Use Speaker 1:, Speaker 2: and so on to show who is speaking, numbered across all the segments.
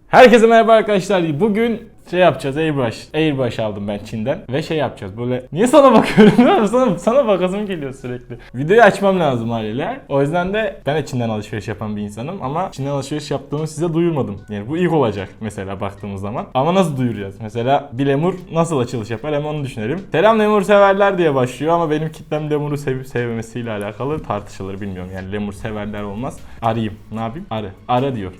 Speaker 1: Herkese merhaba arkadaşlar. Bugün yapacağız. Airbrush aldım ben Çin'den ve yapacağız. Böyle niye sana bakıyorum? sana bakasım geliyor sürekli. Videoyu açmam lazım haliyle. O yüzden de ben de Çin'den alışveriş yapan bir insanım ama Çin'den alışveriş yaptığımı size duyurmadım. Yani bu ilk olacak mesela baktığımız zaman. Ama nasıl duyuracağız? Mesela bir lemur nasıl açılış yapar? Hemen onu düşünelim. Selam lemur severler diye başlıyor ama benim kitlem lemuru sevip sevmemesiyle alakalı tartışılır, bilmiyorum. Yani lemur severler olmaz. Arayayım. Ne yapayım? Ara diyor.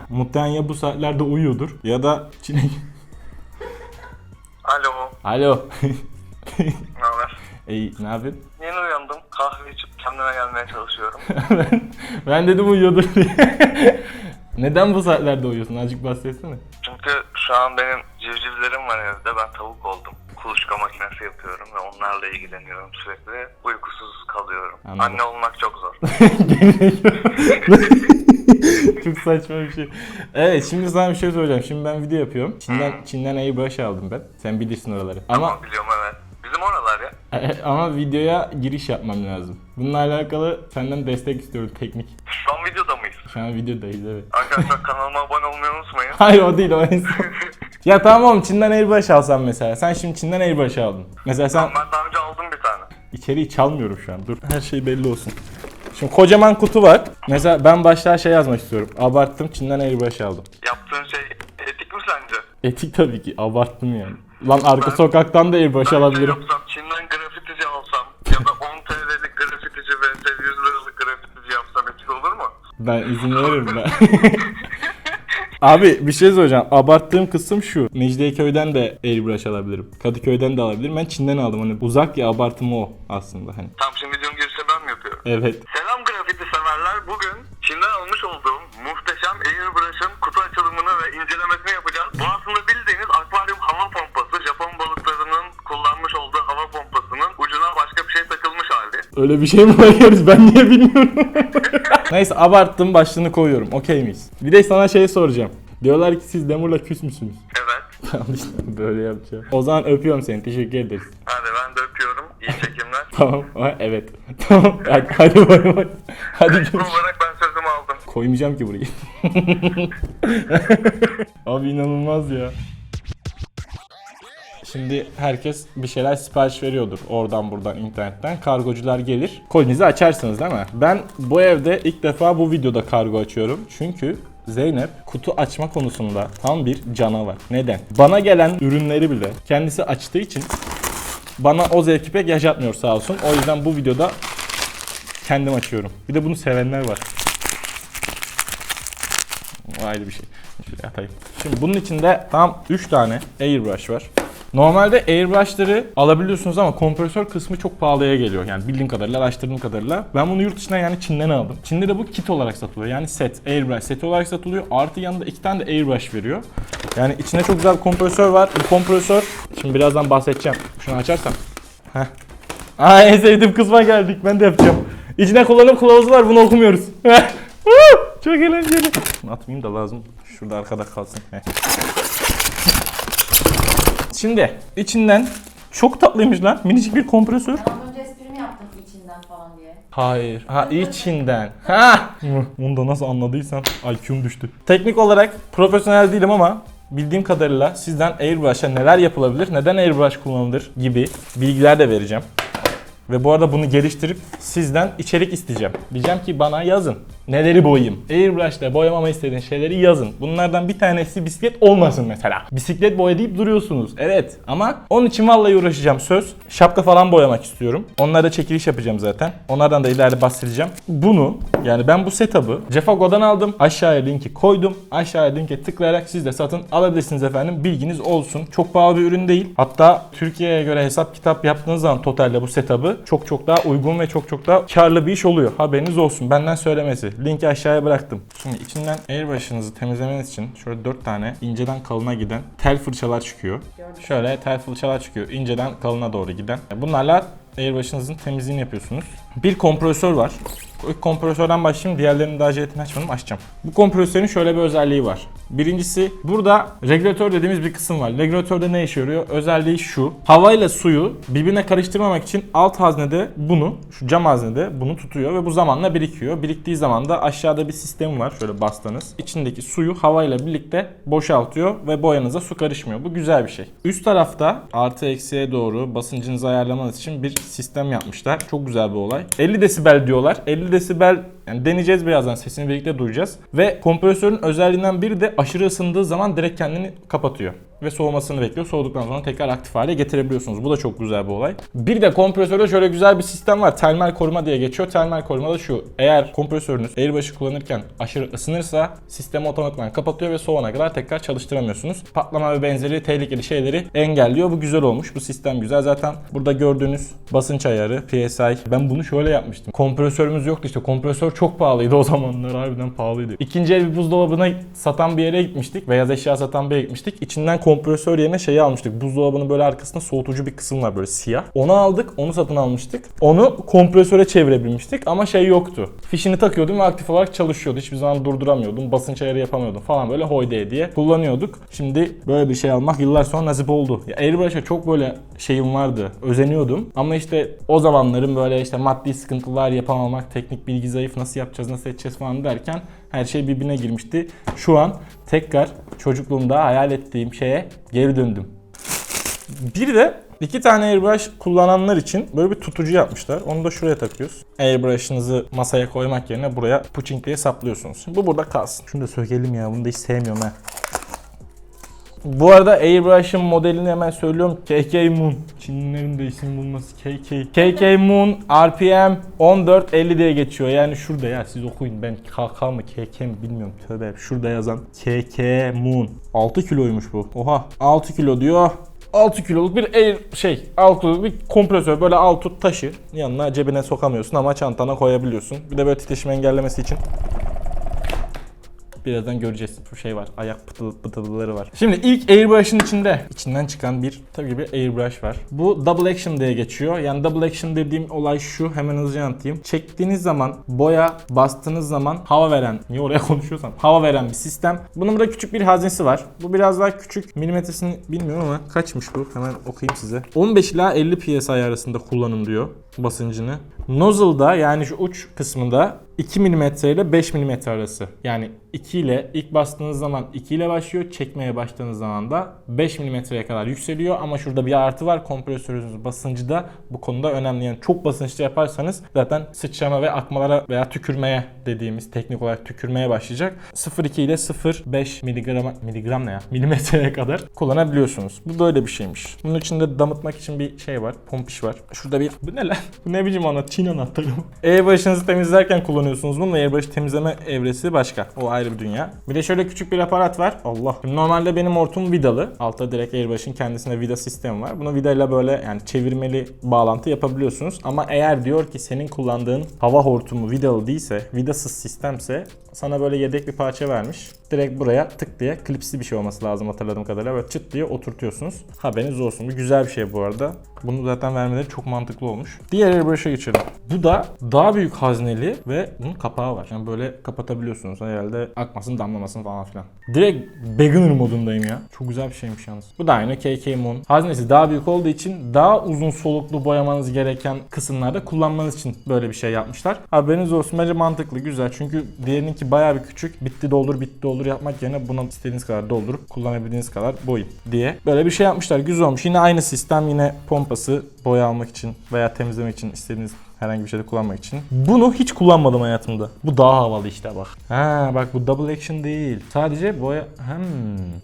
Speaker 1: Muhtemelen ya bu saatlerde uyuyordur ya da Çin'e... Alo.
Speaker 2: Ne haber?
Speaker 1: İyi, ne yapıyorsun?
Speaker 2: Yeni uyandım. Kahve içip kendime gelmeye çalışıyorum.
Speaker 1: ben dedim uyuyordur diye. Neden bu saatlerde uyuyorsun? Azıcık bahsetsene.
Speaker 2: Çünkü şu an benim civcivlerim var evde. Ben tavuk oldum. Kuluçka makinesi yapıyorum ve onlarla ilgileniyorum sürekli. Uykusuz kalıyorum.
Speaker 1: Anladım.
Speaker 2: Anne olmak çok zor.
Speaker 1: Çok saçma bir şey. Evet, şimdi sana bir şey söyleyeceğim. Şimdi ben video yapıyorum. Çin'den Airbrush aldım ben. Sen bilirsin oraları.
Speaker 2: Tamam, biliyorum, evet. Bizim oralar ya.
Speaker 1: Ama videoya giriş yapmam lazım. Bununla alakalı senden destek istiyorum, teknik.
Speaker 2: Şu an videoda mıyız?
Speaker 1: Şu an videodayız, evet.
Speaker 2: Arkadaşlar kanalıma abone olmayı unutmayın.
Speaker 1: Hayır, o değil, o en son. Ya tamam oğlum, Çin'den Airbrush alsam mesela. Sen şimdi Çin'den Airbrush aldın. Mesela sen...
Speaker 2: Ben daha önce aldım bir tane.
Speaker 1: İçeriği çalmıyorum şu an. Dur, her şey belli olsun. Şimdi kocaman kutu var. Mesela ben başta yazmak istiyorum. Abarttım, Çin'den Airbrush aldım.
Speaker 2: Yaptığın şey etik mi sence?
Speaker 1: Etik tabii ki. Abarttım yani. Lan arka sokaktan da Airbrush alabilirim.
Speaker 2: Yapsam, Çin'den grafitici alsam ya da 10 TL'lik grafitici ve 100 liralık grafitici yapsam etik olur mu?
Speaker 1: Ben izin veririm ben. Abi bir şey söyleyeceğim. Abarttığım kısım şu. Mecidiyeköy'den de Airbrush alabilirim. Kadıköy'den de alabilirim. Ben Çin'den aldım. Hani uzak ya, abartımı o aslında hani.
Speaker 2: Tam şimdi videonun girişini ben mi yapıyorum?
Speaker 1: Evet.
Speaker 2: Selam grafiti severler. Bugün Çin'den almış olduğum muhteşem Airbrush'ın kutu açılımını ve incelemesini yapacağız. Bu aslında bildiğiniz akvaryum hava pompası. Japon balıklarının kullanmış olduğu hava pompasının ucuna başka bir şey takılmış hali.
Speaker 1: Öyle bir şey mi bakıyoruz? Ben niye bilmiyorum. Neyse, abarttım, başlığını koyuyorum. Okey miyiz? Bir de sana soracağım. Diyorlar ki siz Lemur'la küs müsünüz?
Speaker 2: Evet.
Speaker 1: Tamam, işte böyle yapacağım. O zaman öpüyorum seni. Teşekkür ederiz.
Speaker 2: Hadi ben de öpüyorum. İyi çekimler.
Speaker 1: Tamam. Evet. Tamam. Hadi bay. Hadi
Speaker 2: Bu
Speaker 1: görüşürüz.
Speaker 2: olarak ben sözümü aldım.
Speaker 1: Koymayacağım ki burayı. Abi inanılmaz ya. Şimdi herkes bir şeyler sipariş veriyordur. Oradan buradan internetten. Kargocular gelir. Kolinizi açarsınız değil mi? Ben bu evde ilk defa bu videoda kargo açıyorum. Çünkü Zeynep kutu açma konusunda tam bir canavar. Neden? Bana gelen ürünleri bile kendisi açtığı için bana o zevki pek yaşatmıyor sağ olsun. O yüzden bu videoda kendim açıyorum. Bir de bunu sevenler var. O ayrı bir şey. Şöyle atayım. Şimdi bunun içinde tam 3 tane Airbrush var. Normalde Airbrush'ları alabiliyorsunuz ama kompresör kısmı çok pahalıya geliyor. Yani bildiğim kadarıyla, araştırdığım kadarıyla. Ben bunu yurt dışından, yani Çin'den aldım. Çin'de de bu kit olarak satılıyor. Yani set, Airbrush seti olarak satılıyor. Artı yanında 2 tane de Airbrush veriyor. Yani içinde çok güzel bir kompresör var. Bu kompresör, şimdi birazdan bahsedeceğim. Şunu açarsam. Heh. En sevdiğim kısma geldik. Ben de yapacağım. İçine kullanım kılavuzu var. Bunu okumuyoruz. Çok eğlenceli. Atmayayım da lazım. Şurada arkada kalsın. Şimdi içinden çok tatlıymış lan. Minicik bir kompresör.
Speaker 3: Az önce espri mi yaptın içinden falan diye?
Speaker 1: Hayır. İçinden. Bunu da nasıl anladıysan IQ'm düştü. Teknik olarak profesyonel değilim ama bildiğim kadarıyla sizden Airbrush'a neler yapılabilir, neden Airbrush kullanılır gibi bilgiler de vereceğim. Ve bu arada bunu geliştirip sizden içerik isteyeceğim. Diyeceğim ki bana yazın. Neleri boyayayım? Airbrush'la boyamamı istediğin şeyleri yazın. Bunlardan bir tanesi bisiklet olmasın mesela. Bisiklet boya deyip duruyorsunuz. Evet, ama onun için vallahi uğraşacağım, söz. Şapka falan boyamak istiyorum. Onlara çekiliş yapacağım zaten. Onlardan da ileride bahsedeceğim. Bunu, yani ben bu setup'ı Cefago'dan aldım. Aşağıya linki koydum. Aşağıya linke tıklayarak siz de satın alabilirsiniz efendim. Bilginiz olsun. Çok pahalı bir ürün değil. Hatta Türkiye'ye göre hesap kitap yaptığınız zaman totalde bu setup'ı çok daha uygun ve çok daha karlı bir iş oluyor. Haberiniz olsun. Benden söylemesi. Linki aşağıya bıraktım. Şimdi içinden Airbrush'ınızı temizlemeniz için şöyle 4 tane inceden kalına giden tel fırçalar çıkıyor. Şöyle tel fırçalar çıkıyor. İnceden kalına doğru giden. Bunlarla Airbrush'ınızın temizliğini yapıyorsunuz. Bir kompresör var. İlk kompresörden başlayayım. Diğerlerini daha jelatini açmadım. Açacağım. Bu kompresörün şöyle bir özelliği var. Birincisi burada regülatör dediğimiz bir kısım var. Regülatörde ne işe yarıyor? Özelliği şu. Havayla suyu birbirine karıştırmamak için alt haznede bunu, şu cam haznede bunu tutuyor ve bu zamanla birikiyor. Biriktiği zaman da aşağıda bir sistem var. Şöyle bastınız. İçindeki suyu havayla birlikte boşaltıyor ve boyanıza su karışmıyor. Bu güzel bir şey. Üst tarafta artı eksiye doğru basıncınızı ayarlamanız için bir sistem yapmışlar. Çok güzel bir olay. 50 desibel diyorlar. 50 desibel yani deneyeceğiz birazdan, sesini birlikte duyacağız. Ve kompresörün özelliğinden biri de aşırı ısındığı zaman direkt kendini kapatıyor. Ve soğumasını bekliyor. Soğuduktan sonra tekrar aktif hale getirebiliyorsunuz. Bu da çok güzel bir olay. Bir de kompresörde şöyle güzel bir sistem var. Termal koruma diye geçiyor. Termal koruma da şu. Eğer kompresörünüz airbrush'ı kullanırken aşırı ısınırsa sistemi otomatikman kapatıyor ve soğuna kadar tekrar çalıştıramıyorsunuz. Patlama ve benzeri tehlikeli şeyleri engelliyor. Bu güzel olmuş. Bu sistem güzel. Zaten burada gördüğünüz basınç ayarı, PSI. Ben bunu şöyle yapmıştım. Kompresörümüz yoktu işte. Kompresör çok pahalıydı o zamanlar. Harbiden pahalıydı. İkinci el bir buzdolabına satan bir yere gitmiştik. Beyaz eşya satan bir yere gitmiştik. İçinden kompresör yerine şeyi almıştık. Buzdolabının böyle arkasında soğutucu bir kısım var böyle siyah. Onu aldık, onu satın almıştık. Onu kompresöre çevirebilmiştik ama şey yoktu. Fişini takıyordum ve aktif olarak çalışıyordu. Hiçbir zaman durduramıyordum. Basınç ayarı yapamıyordum falan böyle hoyde diye kullanıyorduk. Şimdi böyle bir şey almak yıllar sonra nasip oldu. Ya Airbrush'a çok böyle şeyim vardı. Özeniyordum. Ama işte o zamanların böyle işte maddi sıkıntılar, yapamamak, teknik bilgi zayıf, nasıl yapacağız, nasıl edeceğiz falan derken her şey birbirine girmişti. Şu an tekrar çocukluğumda hayal ettiğim şeye geri döndüm. Bir de 2 tane airbrush kullananlar için böyle bir tutucu yapmışlar. Onu da şuraya takıyoruz. Airbrush'ınızı masaya koymak yerine buraya puçing diye saplıyorsunuz. Bu burada kalsın. Şunu da sökelim ya. Bunu da hiç sevmiyorum ha. Bu arada airbrush'ın modelini hemen söylüyorum. KK Moon. Çinlilerin de isim bulması KK. KK Moon RPM 1450 diye geçiyor. Yani şurada ya siz okuyun. Ben KK mı KK mi bilmiyorum. Tövbe. Şurada yazan KK Moon. 6 kiloymuş bu. Oha. 6 kilo diyor. 6 kiloluk bir 6 kiloluk bir kompresör. Böyle alt taşı. Yanına cebine sokamıyorsun ama çantana koyabiliyorsun. Bir de böyle titreşim engellemesi için. Birazdan göreceğiz. Şu şey var. Ayak pıtılıları var. Şimdi ilk airbrush'ın içinden çıkan bir tabii bir airbrush var. Bu double action diye geçiyor. Yani double action dediğim olay şu. Hemen hızlıca anlatayım. Çektiğiniz zaman, boya bastığınız zaman hava veren, niye oraya konuşuyorsam, hava veren bir sistem. Bunun burada küçük bir haznesi var. Bu biraz daha küçük. Milimetresini bilmiyorum ama kaçmış bu? Hemen okuyayım size. 15 ila 50 PSI arasında kullanın diyor basıncını. Nozzle'da yani şu uç kısmında 2 mm ile 5 mm arası. Yani 2 ile ilk bastığınız zaman 2 ile başlıyor. Çekmeye başladığınız zaman da 5 mm'ye kadar yükseliyor. Ama şurada bir artı var. Kompresörünüzün basıncı da bu konuda önemli. Yani çok basınçlı yaparsanız zaten sıçrama ve akmalara veya tükürmeye dediğimiz teknik olarak tükürmeye başlayacak. 0.2 ile 0.5 miligram ne ya? Milimetreye kadar kullanabiliyorsunuz. Bu böyle bir şeymiş. Bunun içinde damıtmak için bir şey var. Pompiş var. Şurada bir... Bu ne lan? Bu ne biçim anahtar? Çin anahtarı mı? Airbrush'ınızı temizlerken kullanıyorsunuz bunu. Airbrush temizleme evresi başka. O ayrı bir dünya. Bir de şöyle küçük bir aparat var. Allah. Normalde benim hortum vidalı. Altta direkt Airbrush'ın kendisinde vida sistemi var. Bunu vidayla böyle yani çevirmeli bağlantı yapabiliyorsunuz. Ama eğer diyor ki senin kullandığın hava hortumu vidalı değilse, vidasız sistemse sana böyle yedek bir parça vermiş. Direkt buraya tık diye klipsli bir şey olması lazım hatırladığım kadarıyla. Böyle çıt diye oturtuyorsunuz. Haberiniz olsun. Bu güzel bir şey bu arada. Bunu zaten vermeleri çok mantıklı olmuş. Diğer airbrush'a geçelim. Bu da daha büyük hazneli ve bunun kapağı var. Yani böyle kapatabiliyorsunuz. Herhalde akmasın, damlamasın falan filan. Direkt beginner modundayım ya. Çok güzel bir şeymiş yalnız. Bu da aynı KK Moon. Haznesi daha büyük olduğu için daha uzun soluklu boyamanız gereken kısımlarda kullanmanız için böyle bir şey yapmışlar. Haberiniz olsun. Bence mantıklı, güzel. Çünkü diğerininki bayağı bir küçük. Bitti doldur yapmak yerine buna istediğiniz kadar doldurup kullanabildiğiniz kadar boyun diye. Böyle bir şey yapmışlar. Güzel olmuş. Yine aynı sistem. Yine pompası boya almak için veya temizlemek için istediğiniz herhangi bir şeyde kullanmak için. Bunu hiç kullanmadım hayatımda. Bu daha havalı işte bak. Ha bak bu double action değil. Sadece boya...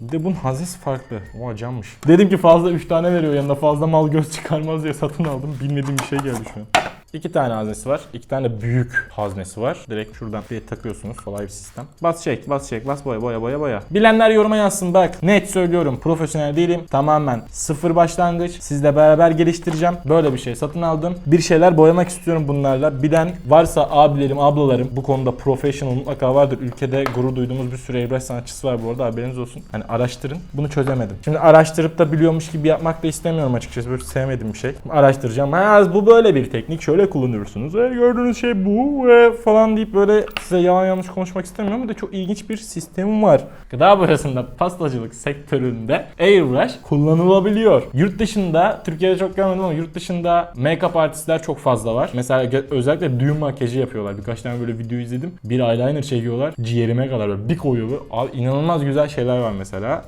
Speaker 1: Bir de bunun haznesi farklı. O cammış. Dedim ki fazla 3 tane veriyor yanında, fazla mal göz çıkarmaz diye satın aldım. Bilmediğim bir şey geldi şu an. 2 tane haznesi var. 2 tane büyük haznesi var. Direkt şuradan bir takıyorsunuz. Kolay bir sistem. Bas çek, bas boya. Bilenler yoruma yazsın bak. Net söylüyorum. Profesyonel değilim. Tamamen sıfır başlangıç. Sizle beraber geliştireceğim. Böyle bir şey satın aldım. Bir şeyler boyamak istiyorum bunlarla. Bilen varsa abilerim, ablalarım bu konuda professional mutlaka vardır. Ülkede gurur duyduğumuz bir sürü airbrush sanatçısı var bu arada. Haberiniz olsun. Hani araştırın. Bunu çözemedim. Şimdi araştırıp da biliyormuş gibi yapmak da istemiyorum açıkçası. Böyle sevmediğim bir şey. Araştıracağım. Ha bu böyle bir teknik. Şöyle şöyle kullanıyorsunuz. Gördüğünüz şey bu falan deyip böyle size yalan yanlış konuşmak istemiyorum ama da çok ilginç bir sistemim var. Gıda boyasında, pastacılık sektöründe airbrush kullanılabiliyor. Yurt dışında, Türkiye'de çok görmedim ama yurt dışında make-up artistler çok fazla var. Mesela özellikle düğün makyajı yapıyorlar. Birkaç tane böyle video izledim. Bir eyeliner çekiyorlar. Ciğerime kadar böyle bir koyuyor. Abi inanılmaz güzel şeyler var mesela.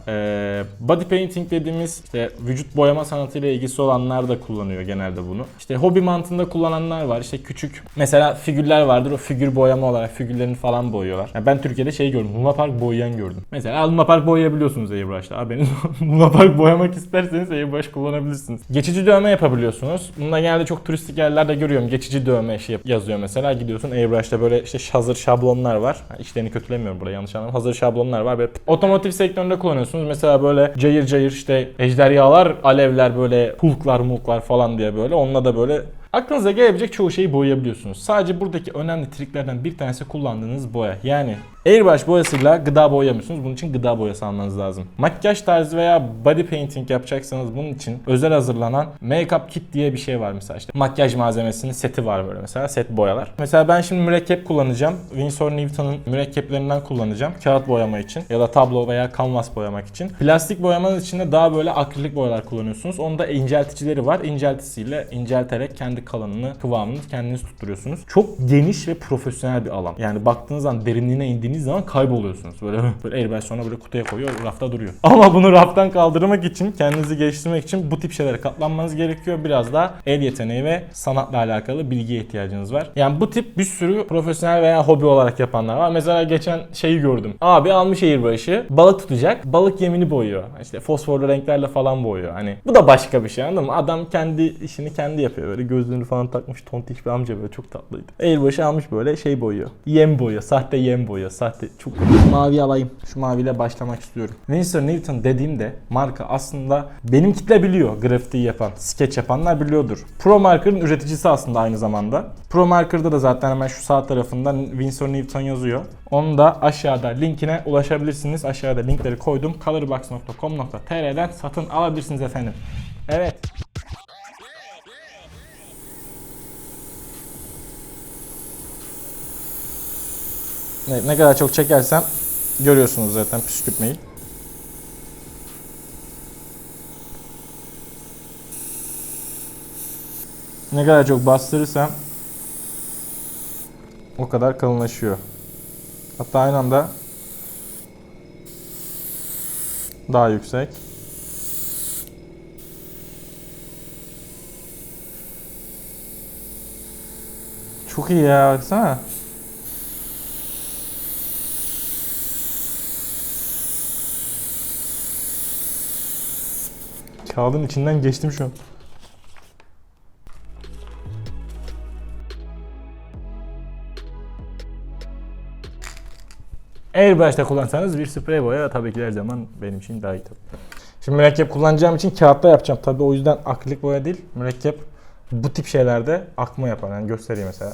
Speaker 1: Body painting dediğimiz işte vücut boyama sanatıyla ilgisi olanlar da kullanıyor genelde bunu. İşte hobi mantığında kullananlar var. İşte küçük mesela figürler vardır. O figür boyama olarak figürlerini falan boyuyorlar. Yani ben Türkiye'de şey gördüm. Luna Park boyayan gördüm. Mesela Luna Park boyayabiliyorsunuz airbrush'ta. Haberiniz Luna Park boyamak isterseniz airbrush kullanabilirsiniz. Geçici dövme yapabiliyorsunuz. Bunda genelde çok turistik yerlerde görüyorum. Geçici dövme yazıyor mesela. Gidiyorsun airbrush'ta böyle işte hazır şablonlar var. İşlerini kötülemiyorum burada, yanlış anlamadım. Hazır şablonlar var. Böyle otomotiv sektöründe kullanıyorsunuz. Mesela böyle cayır cayır işte ejderhalar, alevler, böyle hulklar falan diye böyle. Onunla da böyle aklınıza gelebilecek çoğu şeyi boyayabiliyorsunuz. Sadece buradaki önemli triklerden bir tanesi kullandığınız boya. Yani airbrush boyasıyla gıda boyamıyorsunuz. Bunun için gıda boyası almanız lazım. Makyaj tarzı veya body painting yapacaksanız bunun için özel hazırlanan make-up kit diye bir şey var mesela. İşte makyaj malzemesinin seti var böyle mesela. Set boyalar. Mesela ben şimdi mürekkep kullanacağım. Winsor Newton'un mürekkeplerinden kullanacağım. Kağıt boyama için ya da tablo veya kanvas boyamak için. Plastik boyamanız için de daha böyle akrilik boyalar kullanıyorsunuz. Onda incelticileri var. İnceltisiyle incelterek kendi kalanını, kıvamını kendiniz tutturuyorsunuz. Çok geniş ve profesyonel bir alan. Yani baktığınız zaman, derinliğine indiğiniz zaman kayboluyorsunuz. Böyle airbrush sonra böyle kutuya koyuyor, rafta duruyor. Ama bunu raftan kaldırmak için, kendinizi geliştirmek için bu tip şeylere katlanmanız gerekiyor. Biraz daha el yeteneği ve sanatla alakalı bilgiye ihtiyacınız var. Yani bu tip bir sürü profesyonel veya hobi olarak yapanlar var. Mesela geçen şeyi gördüm. Abi almış airbrush'ı, balık tutacak, balık yemini boyuyor. İşte fosforlu renklerle falan boyuyor. Hani bu da başka bir şey, anladın mı? Adam kendi işini kendi yapıyor. Böyle gözlüğünü falan takmış, tontiş bir amca, böyle çok tatlıydı. Airbrush'ı almış böyle şey boyuyor. Yem boyuyor, sahte yem boyuyor. Sahte, çok mavi alayım. Şu maviyle başlamak istiyorum. Winsor Newton dediğimde marka aslında benim kitle biliyor. Grafitiği yapan, sketch yapanlar biliyordur. Pro Marker'ın üreticisi aslında aynı zamanda. Pro Marker'da da zaten hemen şu sağ tarafından Winsor Newton yazıyor. Onu da aşağıda linkine ulaşabilirsiniz. Aşağıda linkleri koydum. colorbox.com.tr'den satın alabilirsiniz efendim. Evet. Evet, ne kadar çok çekersem görüyorsunuz zaten püskürtmeyi. Ne kadar çok bastırırsam o kadar kalınlaşıyor. Hatta aynı anda daha yüksek. Çok iyi ya, baksana. Kağıdın içinden geçtim şu an. Airbrush'ta kullansanız bir sprey boya tabii ki her zaman benim için daha iyi tabii. Şimdi mürekkep kullanacağım için kağıtta yapacağım. Tabii o yüzden akrilik boya değil. Mürekkep bu tip şeylerde akma yapar. Yani göstereyim mesela.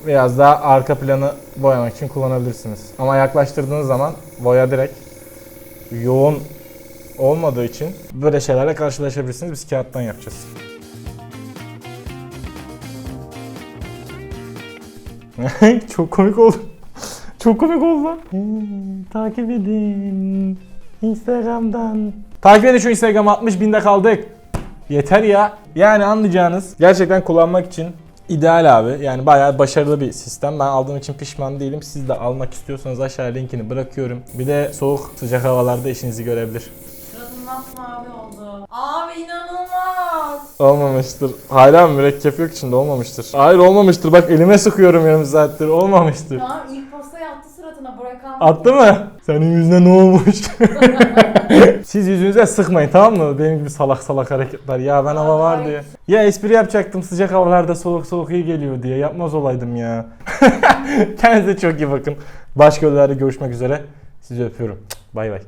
Speaker 1: Biraz daha arka planı boyamak için kullanabilirsiniz. Ama yaklaştırdığınız zaman boya direkt yoğun olmadığı için böyle şeylerle karşılaşabilirsiniz. Biz kağıttan yapacağız. Çok komik oldu. Çok komik oldu lan. Takip edin. Instagram'dan. Takip edin şu Instagram'a, 60.000'de kaldık. Yeter ya. Yani anlayacağınız, gerçekten kullanmak için ideal abi. Yani bayağı başarılı bir sistem. Ben aldığım için pişman değilim. Siz de almak istiyorsanız aşağıya linkini bırakıyorum. Bir de soğuk, sıcak havalarda işinizi görebilir.
Speaker 3: Suratım masmavi oldu. Abi inanılmaz.
Speaker 1: Olmamıştır. Hala mürekkep yok içinde, olmamıştır. Hayır olmamıştır. Bak elime sıkıyorum yarım saattir. Olmamıştır.
Speaker 3: Tamam, ilk pastayı attı suratına, bırakalım.
Speaker 1: Attı mı? Senin yüzüne ne olmuş? Siz yüzünüze sıkmayın, tamam mı? Benim gibi salak salak hareketler. Ya ben hava var diye. Ya espri yapacaktım, sıcak havalarda soğuk soğuk iyi geliyor diye. Yapmaz olaydım ya. Kendinize çok iyi bakın. Başka videolarda görüşmek üzere. Sizi öpüyorum. Bay bay.